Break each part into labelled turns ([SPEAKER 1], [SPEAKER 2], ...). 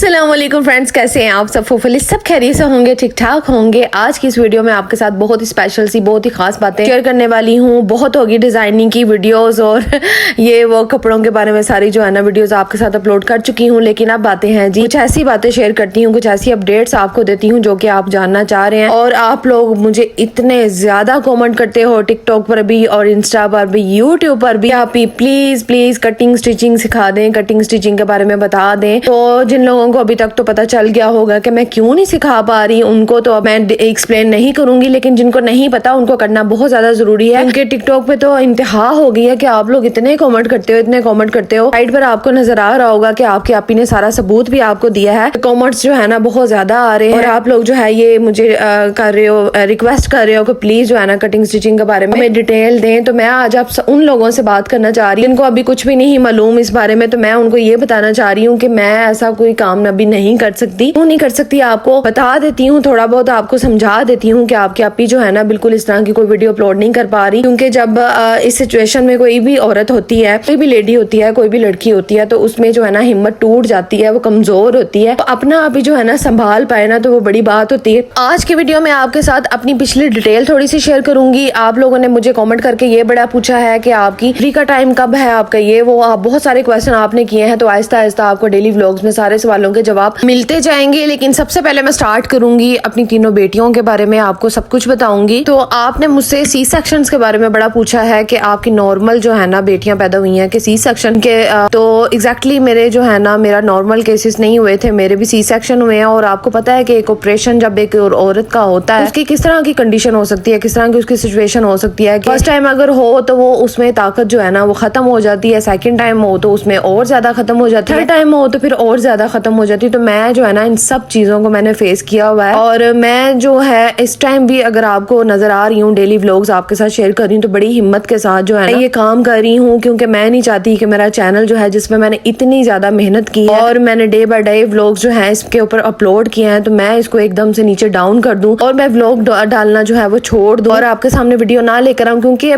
[SPEAKER 1] अस्सलाम वालेकुम फ्रेंड्स, कैसे हैं आप सब? फुफली सब खैरियत से होंगे, ठीक ठाक होंगे। आज की इस वीडियो में आपके साथ बहुत ही स्पेशल सी, बहुत ही खास बातें शेयर करने वाली हूँ। बहुत होगी डिजाइनिंग की वीडियोस और ये वो कपड़ों के बारे में सारी जो है ना वीडियोस आपके साथ अपलोड कर चुकी हूँ। लेकिन अब बातें हैं जी, कुछ ऐसी बातें शेयर करती हूँ, कुछ ऐसी अपडेट्स आपको देती हूँ जो कि आप जानना चाह रहे हैं। और आप लोग मुझे इतने ज्यादा कॉमेंट करते हो टिकटॉक पर भी और इंस्टा पर भी, यूट्यूब पर भी, आप प्लीज प्लीज कटिंग स्टिचिंग सिखा दें, कटिंग स्टिचिंग के बारे में बता दें। तो जिन लोगों को अभी तक तो पता चल गया होगा कि मैं क्यों नहीं सिखा पा रही, उनको तो मैं एक्सप्लेन नहीं करूंगी। लेकिन जिनको नहीं पता उनको करना बहुत ज्यादा जरूरी है, क्योंकि टिकटॉक पे तो इंतहा हो गई है कि आप लोग इतने कमेंट करते हो, इतने कमेंट करते हो। साइड पर आपको नजर आ रहा होगा कि आपकी आपी ने सारा सबूत भी आपको दिया है। कमेंट्स जो है ना बहुत ज्यादा आ रहे हैं और आप लोग जो है ये मुझे कर रहे हो, रिक्वेस्ट कर रहे हो कि प्लीज जो है ना कटिंग स्टिचिंग के बारे में डिटेल दें। तो मैं आज आप उन लोगों से बात करना चाह रही हूँ जिनको अभी कुछ भी नहीं मालूम इस बारे में। तो मैं उनको ये बताना चाह रही हूँ कि मैं ऐसा कोई काम अभी नहीं कर सकती। क्यों नहीं कर सकती आपको बता देती हूँ, थोड़ा बहुत आपको समझा देती हूँ कि आपकी आपी जो है ना बिल्कुल इस तरह की कोई वीडियो अपलोड नहीं कर पा रही। क्योंकि जब इस सिचुएशन में कोई भी औरत होती है, कोई भी लेडी होती है, कोई भी लड़की होती है, तो उसमें जो है ना हिम्मत टूट जाती है, वो कमजोर होती है। तो अपना आप ही जो है ना संभाल पाए ना, तो वो बड़ी बात होती है। आज की वीडियो में आपके साथ अपनी पिछली डिटेल थोड़ी सी शेयर करूंगी। आप लोगों ने मुझे कमेंट करके ये बड़ा पूछा है कि आपकी फ्री का टाइम कब है, आपका ये वो, आप बहुत सारे क्वेश्चन आपने किए हैं। तो आहिस्ता आहिस्ता आपको डेली व्लॉग्स में सारे सवालों के जवाब मिलते जाएंगे। लेकिन सबसे पहले मैं स्टार्ट करूंगी अपनी तीनों बेटियों के बारे में, आपको सब कुछ बताऊंगी। तो आपने मुझसे सी सेक्शंस के बारे में बड़ा पूछा है कि आपकी नॉर्मल जो है ना बेटियां पैदा हुई हैं कि सी सेक्शन के। तो एग्जैक्टली मेरे जो है ना मेरा नॉर्मल केसेस नहीं हुए थे, मेरे भी सी सेक्शन हुए हैं। और आपको पता है कि एक ऑपरेशन जब एक औरत का होता है, उसकी किस तरह की कंडीशन हो सकती है, किस तरह की उसकी सिचुएशन हो सकती है। फर्स्ट टाइम अगर हो तो वो उसमें ताकत जो है ना वो खत्म हो जाती है, सेकंड टाइम हो तो उसमें और ज्यादा खत्म हो जाती है, थर्ड टाइम हो तो फिर और ज्यादा खत्म हो जाती है। तो मैं जो है ना इन सब चीजों को मैंने फेस किया हुआ है। और मैं जो है इस टाइम भी अगर आपको नजर आ रही हूँ, डेली व्लॉग्स आपके साथ शेयर कर रही हूँ, तो बड़ी हिम्मत के साथ जो है ना ये काम कर रही हूँ। क्योंकि मैं नहीं चाहती कि मेरा चैनल जो है जिसमें मैंने इतनी ज्यादा मेहनत की है और मैंने डे बाय डे व्लॉग्स जो है इसके ऊपर अपलोड किए हैं, तो मैं इसको एकदम से नीचे डाउन कर दूं और मैं व्लॉग डालना जो है वो छोड़ दूं और आपके सामने वीडियो ना लेकर आऊं। क्योंकि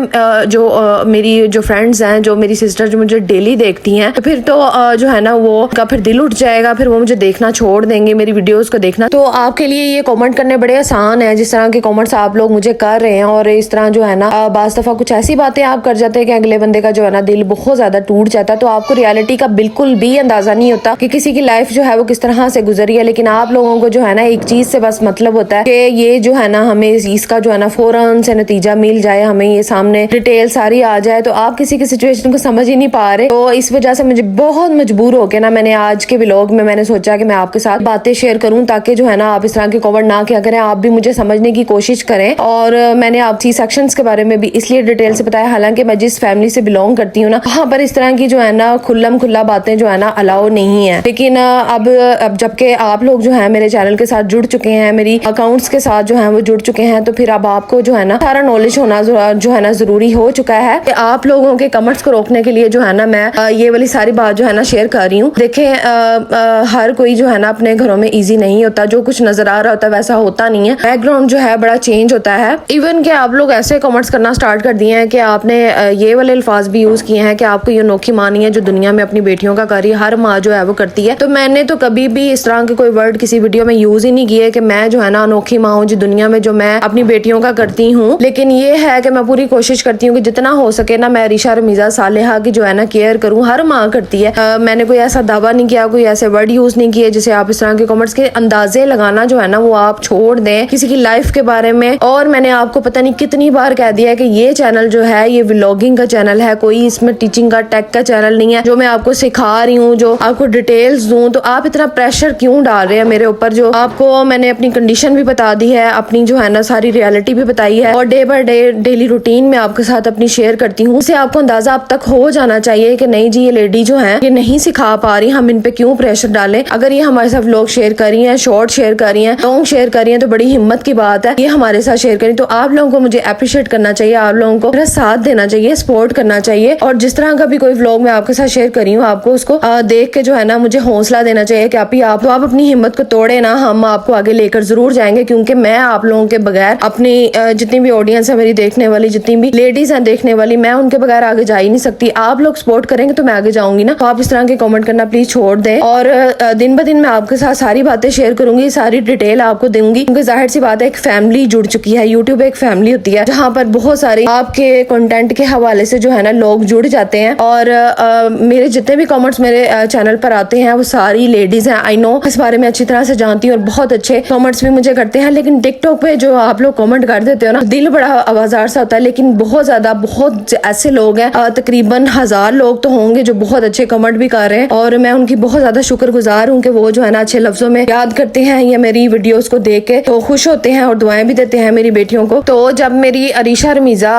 [SPEAKER 1] मेरी जो फ्रेंड्स हैं, जो मेरी सिस्टर जो मुझे डेली देखती हैं, तो फिर तो जो है ना वो का फिर दिल उठ जाएगा, फिर वो मुझे देखना छोड़ देंगे, मेरी वीडियोस को देखना। तो आपके लिए ये कमेंट करने बड़े आसान है, जिस तरह के कमेंट्स आप लोग मुझे कर रहे हैं। और इस तरह जो है ना बाज़ दफा कुछ ऐसी बातें आप कर जाते हैं कि अगले बंदे का जो है ना दिल बहुत ज्यादा टूट जाता है। तो आपको रियलिटी का बिल्कुल भी अंदाजा नहीं होता कि किसी की लाइफ जो है वो किस तरह से गुजरी है। लेकिन आप लोगों को जो है ना एक चीज से बस मतलब होता है कि ये जो है ना हमें इसका जो है ना फौरन से नतीजा मिल जाए, हमें ये सामने डिटेल सारी आ जाए। तो आप किसी की सिचुएशन को समझ ही नहीं पा रहे। तो इस वजह से मुझे बहुत मजबूर होके ना मैंने आज के व्लॉग में मैंने सोचा कि मैं आपके साथ बातें शेयर करूं, ताकि जो है ना आप इस तरह के कमेंट ना किया करें, आप भी मुझे समझने की कोशिश करें। और मैंने आप सी सेक्शंस के बारे में भी इसलिए डिटेल से बताया, हालांकि मैं जिस फैमिली से बिलोंग करती हूँ ना वहाँ पर इस तरह की जो है ना खुल्लम खुल्ला बातें जो है ना अलाउ नहीं है। लेकिन अब जबकि आप लोग जो है मेरे चैनल के साथ जुड़ चुके हैं, मेरी अकाउंट्स के साथ जो है वो जुड़ चुके हैं, तो फिर अब आपको जो है ना सारा नॉलेज होना जो है ना जरूरी हो चुका है। कि आप लोगों के कमेंट्स को रोकने के लिए जो है ना मैं ये वाली सारी बात जो है ना शेयर कर रही हूँ। देखें हर कोई जो है ना अपने घरों में इजी नहीं होता, जो कुछ नजर आ रहा होता है वैसा होता नहीं है, बैकग्राउंड जो है बड़ा चेंज होता है। इवन कि आप लोग ऐसे कमेंट्स करना स्टार्ट कर दिए हैं कि आपने ये वाले अल्फाज भी यूज किए हैं कि आपको ये अनोखी माँ नहीं है जो दुनिया में अपनी बेटियों का कर रही है, हर माँ जो है वो करती है। तो मैंने तो कभी भी इस तरह के कोई वर्ड किसी वीडियो में यूज ही नहीं किए कि मैं जो है ना अनोखी माँ हूँ जो दुनिया में जो मैं अपनी बेटियों का करती हूँ। लेकिन ये है कि मैं पूरी कोशिश करती हूँ कि जितना हो सके ना मैं रिशा रमीजा सालेहा की जो है ना केयर करूँ, हर माँ करती है। मैंने कोई ऐसा दावा नहीं किया, कोई ऐसे वर्ड यूज नहीं किए जिसे आप इस तरह के कमेंट्स के अंदाजे लगाना जो है ना वो आप छोड़ दें किसी की लाइफ के बारे में। और मैंने आपको पता नहीं कितनी बार कह दिया है कि ये चैनल जो है ये व्लॉगिंग का चैनल है, कोई इसमें टीचिंग का टेक का चैनल नहीं है जो मैं आपको सिखा रही हूँ, जो आपको डिटेल्स दूं। तो आप इतना प्रेशर क्यों डाल रहे हैं मेरे ऊपर? जो आपको मैंने अपनी कंडीशन भी बता दी है, अपनी जो है ना सारी रियलिटी भी बताई है और day by day daily routine में आपके साथ अपनी शेयर करती हूँ। उससे आपको अंदाजा अब तक हो जाना चाहिए कि नहीं जी ये लेडी जो है ये नहीं सिखा पा रही, हम इन पे क्यों प्रेशर डालें। अगर ये हमारे साथ व्लॉग शेयर कर रही है, शॉर्ट शेयर कर रही है, लॉन्ग शेयर कर रही है, तो बड़ी हिम्मत की बात है ये हमारे साथ शेयर करें। तो आप लोगों को मुझे अप्रिशिएट करना चाहिए, आप लोगों को मेरा साथ देना चाहिए, सपोर्ट करना चाहिए। और जिस तरह का भी कोई व्लॉग मैं आपके साथ शेयर कर रही हूँ, आपको उसको देख के जो है ना मुझे हौसला देना चाहिए कि आप तो आप अपनी हिम्मत को तोड़े ना, हम आपको आगे लेकर जरूर जाएंगे। क्योंकि मैं आप लोगों के बगैर अपनी जितनी भी ऑडियंस है मेरी देखने वाली, जितनी भी लेडीज हैं देखने वाली, मैं उनके बगैर आगे जा ही नहीं सकती। आप लोग सपोर्ट करेंगे तो मैं आगे जाऊंगी ना। तो आप इस तरह के कमेंट करना प्लीज छोड़ दें। और दिन ब दिन मैं आपके साथ सारी बातें शेयर करूंगी, सारी डिटेल आपको दूंगी, क्योंकि जाहिर सी बात है एक फैमिली जुड़ चुकी है। यूट्यूब एक फैमिली होती है जहाँ पर बहुत सारे आपके कंटेंट के हवाले से जो है ना लोग जुड़ जाते हैं। और मेरे जितने भी कमेंट्स मेरे चैनल पर आते हैं वो सारी लेडीज हैं। आई नो इस बारे में अच्छी तरह से जानती हूँ और बहुत अच्छे कमेंट्स भी मुझे करते हैं। लेकिन टिकटॉक पे जो आप लोग कमेंट कर देते हो ना, दिल बड़ा आवाजार सा होता है। लेकिन बहुत ज्यादा बहुत ऐसे लोग हैं, तकरीबन 1000 लोग तो होंगे जो बहुत अच्छे कमेंट भी कर रहे हैं, और मैं उनकी बहुत ज्यादा शुक्रगुजार हूँ कि वो जो है ना अच्छे लफ्जों में याद करते हैं या मेरी वीडियोस को देख के तो खुश होते हैं और दुआएं भी देते हैं मेरी बेटियों को। तो जब मेरी अरीशा रमीजा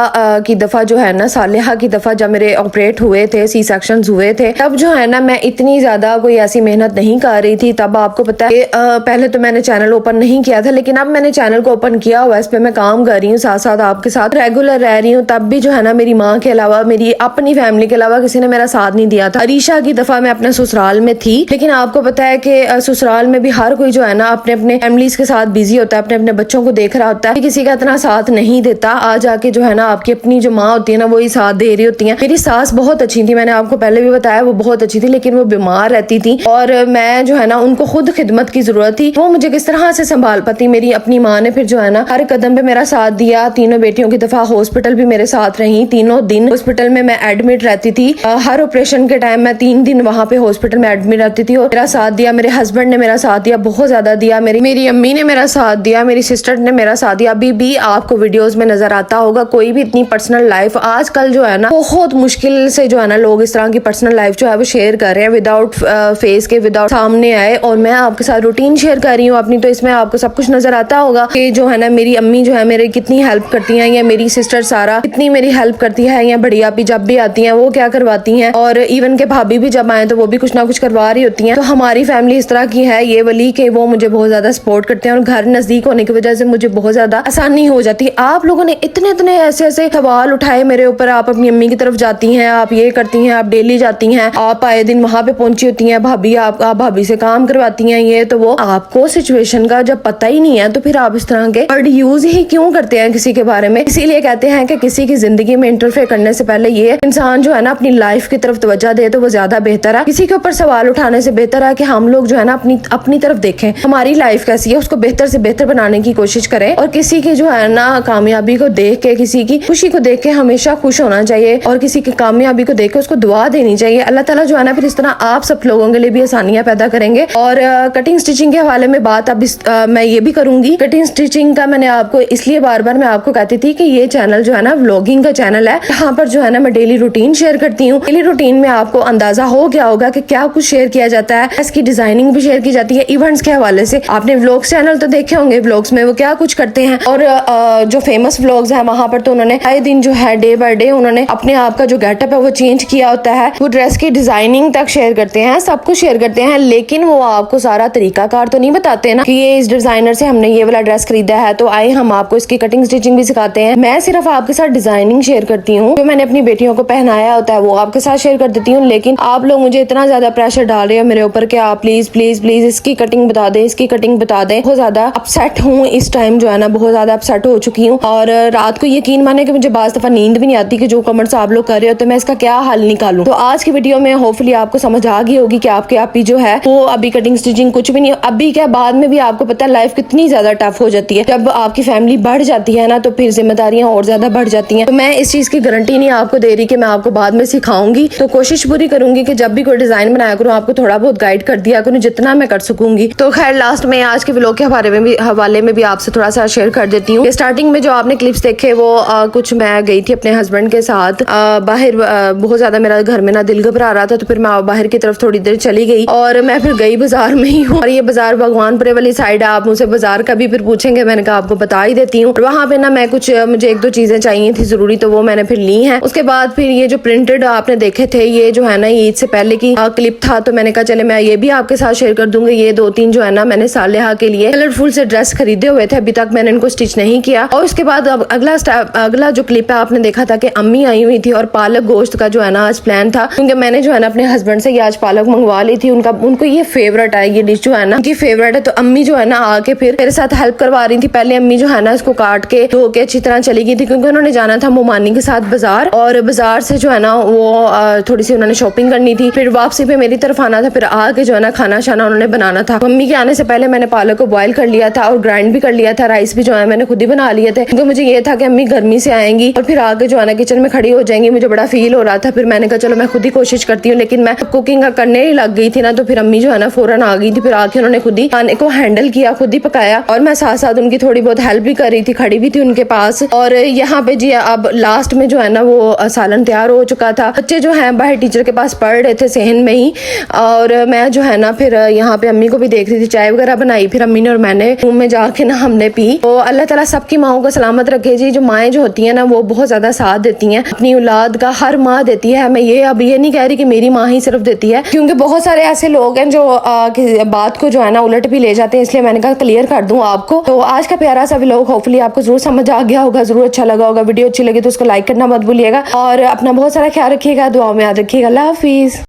[SPEAKER 1] की दफा जो है ना, सालिहा की दफा जब मेरे ऑपरेट हुए थे, सी सेक्शन हुए थे, तब जो है ना मैं इतनी ज्यादा कोई ऐसी मेहनत नहीं कर रही थी। तब आपको पता है पहले तो मैंने चैनल ओपन नहीं किया था, लेकिन अब मैंने चैनल को ओपन किया हुआ है, इस पे मैं काम कर रही हूँ, साथ साथ आपके साथ रेगुलर रह रही हूँ। तब भी जो है ना मेरी माँ के अलावा, मेरी अपनी फैमिली के अलावा किसी ने मेरा साथ नहीं दिया था। अरीशा की दफा मैं अपने ससुराल में थी, लेकिन आपको पता है कि ससुराल में भी हर कोई जो है ना अपने अपने फैमिलीज के साथ बिजी होता है, अपने अपने बच्चों को देख रहा होता है, किसी का इतना साथ नहीं देता। आज आके जो है ना आपकी अपनी जो माँ होती है ना वही साथ दे रही होती है। मेरी सास बहुत अच्छी थी, मैंने आपको पहले भी बताया, वो बहुत अच्छी थी, लेकिन वो बीमार रहती थी और मैं जो है ना उनको खुद खिदमत की जरूरत थी, वो मुझे किस तरह से संभाल पाती। मेरी अपनी माँ ने फिर जो है ना हर कदम पे मेरा साथ दिया। तीनों बेटियों की दफा हॉस्पिटल भी मेरे साथ रही, तीनों दिन हॉस्पिटल में मैं एडमिट रहती थी। हर ऑपरेशन के टाइम मैं 3 दिन वहां पे हॉस्पिटल में एडमिट रहती थी और मेरा साथ दिया। मेरे हस्बैंड ने मेरा साथ दिया, बहुत ज्यादा दिया। मेरी अम्मी ने मेरा साथ दिया, मेरी सिस्टर ने मेरा साथ दिया। अभी भी आपको वीडियोस में नजर आता होगा, कोई भी इतनी पर्सनल लाइफ आजकल जो है ना बहुत मुश्किल से जो है ना लोग इस तरह की पर्सनल लाइफ जो है वो शेयर कर रहे हैं विदाउट फेस के, विदाउट सामने आए। और मैं आपके साथ रूटीन शेयर कर रही हूँ अपनी, तो इसमें आपको सब कुछ नजर आता होगा कि जो है ना मेरी अम्मी जो है मेरी कितनी हेल्प करती हैं, या मेरी सिस्टर सारा कितनी मेरी हेल्प करती है, या बड़ी आपी जब भी आती हैं वो क्या करवाती हैं, और इवन के भाभी भी जब आए तो वो भी कुछ ना कुछ करवा रही होती हैं। तो हमारी फैमिली इस तरह की है ये वाली कि वो मुझे बहुत ज्यादा सपोर्ट करते हैं और घर नजदीक होने की वजह से मुझे बहुत ज्यादा आसानी हो जाती है। आप लोगों ने इतने इतने ऐसे ऐसे सवाल उठाए मेरे ऊपर, आप अपनी अम्मी की तरफ जाती हैं, आप ये करती हैं, आप डेली जाती हैं, आप आए दिन वहां पे पहुंची होती हैं, भाभी आप भाभी से काम करवाती हैं, ये तो वो। आपको सिचुएशन का जब पता ही नहीं है तो फिर आप इस तरह के वर्ड यूज ही क्यों करते हैं किसी के बारे में। इसीलिए कहते हैं कि किसी की जिंदगी में इंटरफेयर करने से पहले ये इंसान जो है ना अपनी लाइफ की तरफ तवज्जो दे तो वो ज्यादा बेहतर है। किसी के ऊपर सवाल उठाने से बेहतर है कि हम लोग जो है ना अपनी तरफ देखें, हमारी लाइफ कैसी है उसको बेहतर से बेहतर बनाने की कोशिश करें, और किसी की जो है ना कामयाबी को देख के, किसी की खुशी को देख के हमेशा खुश होना चाहिए, और किसी की कामयाबी को देख के उसको दुआ देनी चाहिए। अल्लाह ताला जो है ना फिर इस तरह आप सब लोगों के लिए भी आसानियां पैदा करेंगे। और कटिंग स्टिचिंग के हवाले में बात अब मैं ये भी करूंगी। कटिंग स्टिचिंग का मैंने आपको इसलिए बार बार मैं आपको कहती थी कि ये चैनल जो है ना व्लॉगिंग का चैनल है, यहाँ पर जो है ना मैं डेली रूटीन शेयर करती हूँ। डेली रूटीन में आपको अंदाजा हो गया होगा कि क्या कुछ शेयर किया जाता है, इसकी डिजाइनिंग भी शेयर की जाती है। इवेंट्स के हवाले से आपने व्लॉग्स चैनल तो देखे होंगे, व्लॉग्स में वो क्या कुछ करते हैं, और जो फेमस व्लॉग्स है वहां पर तो उन्होंने आए दिन जो है डे बाय डे उन्होंने अपने आप का जो गेटअप है वो चेंज किया होता है। वो ड्रेस की डिजाइनिंग तक शेयर करते हैं, सब कुछ शेयर करते हैं, लेकिन वो आपको सारा तरीकाकार तो नहीं बताते ना कि ये इस डिजाइनर से हमने ये वाला ड्रेस खरीदा है तो आए हम आपको इसकी कटिंग स्टिचिंग भी सिखाते हैं। मैं सिर्फ आपके साथ डिजाइनिंग शेयर करती हूँ, जो मैंने अपनी बेटियों को पहनाया होता है वो आपके साथ शेयर कर देती हूँ। लेकिन आप लोग मुझे इतना ज्यादा प्रेशर डाल रहे हो मेरे ऊपर कि आप प्लीज प्लीज प्लीज इसकी कटिंग बता दें, इसकी कटिंग बता दें। बहुत ज्यादा अपसेट हूँ इस टाइम, जो है ना बहुत ज्यादा अपसेट हो चुकी हूँ। और रात को यकीन माने कि मुझे बाज दफा नींद भी नहीं आती कि जो कमेंट्स आप लोग कर रहे हो तो मैं इसका क्या हल निकालूं। तो आज की वीडियो में होपफुली आपको समझ आ गई होगी कि आपके आप ही जो है वो अभी कटिंग स्टिचिंग कुछ भी नहीं, अभी क्या बाद में भी आपको पता है लाइफ कितनी ज्यादा टफ हो जाती है। जब आपकी फैमिली बढ़ जाती है ना तो फिर जिम्मेदारियां और ज्यादा बढ़ जाती हैं। तो मैं इस चीज की गारंटी नहीं आपको दे रही कि मैं आपको बाद में सिखाऊंगी, तो कोशिश पूरी करूंगी कि जब भी कोई डिजाइन बनाया करूँ आपको थोड़ा बहुत गाइड कर दिया करूँ जितना मैं कर सकूंगी। तो खैर लास्ट में आज के व्लॉग के हवाले में भी आपसे थोड़ा सा शेयर कर देती हूँ। स्टार्टिंग में जो आपने क्लिप्स देखे वो कुछ मैं गई थी अपने हस्बैंड के साथ बाहर, बहुत ज्यादा मेरा घर में ना दिल घबरा रहा था, तो फिर मैं बाहर की तरफ थोड़ी देर चली गई और मैं फिर गई बाजार में ही हूँ। और ये बाजार भगवानपुरे वाली साइड है, आप मुझसे बाजार का भी फिर पूछेंगे, मैंने कहा आपको बता ही देती हूँ। वहां पे ना मैं कुछ मुझे 1-2 चीजें चाहिए थी जरूरी, तो वो मैंने फिर ली हैं। उसके बाद फिर ये जो प्रिंटेड आपने देखे थे ये जो है ना ईद से पहले की क्लिप था, तो मैंने कहा चले मैं ये भी आपके साथ शेयर कर दूंगी। ये 2-3 जो है ना मैंने सालेहा के लिए कलरफुल से ड्रेस खरीदे हुए थे, अभी तक मैंने इनको स्टिच नहीं किया। और उसके बाद अब अगला जो क्लिप है आपने देखा था कि अम्मी आई हुई थी और पालक गोश्त का जो है ना आज प्लान था, क्योंकि मैंने जो है ना अपने हस्बैंड से आज पालक मंगवा ली थी। उनको ये फेवरेट है, ये डिश जो है ना उनकी फेवरेट है। तो अम्मी जो है ना आके फिर मेरे साथ हेल्प करवा रही थी। पहले अम्मी जो है ना इसको काट के धो के अच्छी तरह चली गई थी, क्योंकि उन्होंने जाना था मोमानी के साथ बाजार, और बाजार से जो है ना वो थोड़ी सी उन्होंने शॉपिंग करनी थी, फिर वापसी पे मेरी तरफ आना था। फिर आके जो है ना खाना शाना उन्होंने बनाना था। मम्मी के आने से पहले मैंने पालक को बॉईल कर लिया था और ग्राइंड भी कर लिया था। राइस भी जो है मैंने खुद ही बना लिए थे, क्योंकि मुझे ये था कि अम्मी गर्मी से आएंगी और फिर आके जो है ना किचन में खड़ी हो जाएंगी। मुझे बड़ा फील हो रहा था। फिर मैंने कहा चलो मैं खुद ही कोशिश करती हूँ, लेकिन मैं कुकिंग करने ही लग गई थी ना, तो फिर अम्मी जो है ना फौरन आ गई थी। फिर आके उन्होंने खुद ही खाने को हैंडल किया, खुद ही पकाया और मैं साथ साथ उनकी थोड़ी बहुत हेल्प भी कर रही थी, खड़ी भी थी उनके पास। और यहाँ पे जी अब लास्ट में जो है ना वो सालन तैयार हो चुका था। बच्चे जो है बाहर टीचर के पास पढ़ रहे थे सहन में ही, और मैं जो है ना फिर यहाँ पे अम्मी को भी देख रही थी, चाय वगैरह बनाई। फिर अम्मी ने और मैंने रूम में जाके ना हमने पी। तो अल्लाह ताला सबकी माओं को सलामत रखे जी। जो माएँ जो होती हैं ना वो बहुत ज्यादा साथ देती हैं अपनी औलाद का, हर माँ देती है। मैं ये अब ये नहीं कह रही कि मेरी माँ ही सिर्फ देती है, क्योंकि बहुत सारे ऐसे लोग हैं जो बात को जो है ना उलट भी ले जाते हैं, इसलिए मैंने कहा क्लियर कर दूं आपको। तो आज का प्यारा सा व्लॉग होपफुली आपको जरूर समझ आ गया होगा, जरूर अच्छा लगा होगा। वीडियो अच्छी लगी तो उसको लाइक करना मत भूलिएगा और अपना बहुत सारा ख्याल रखिएगा, दुआ में याद रखिएगा। अल्लाह हाफिज।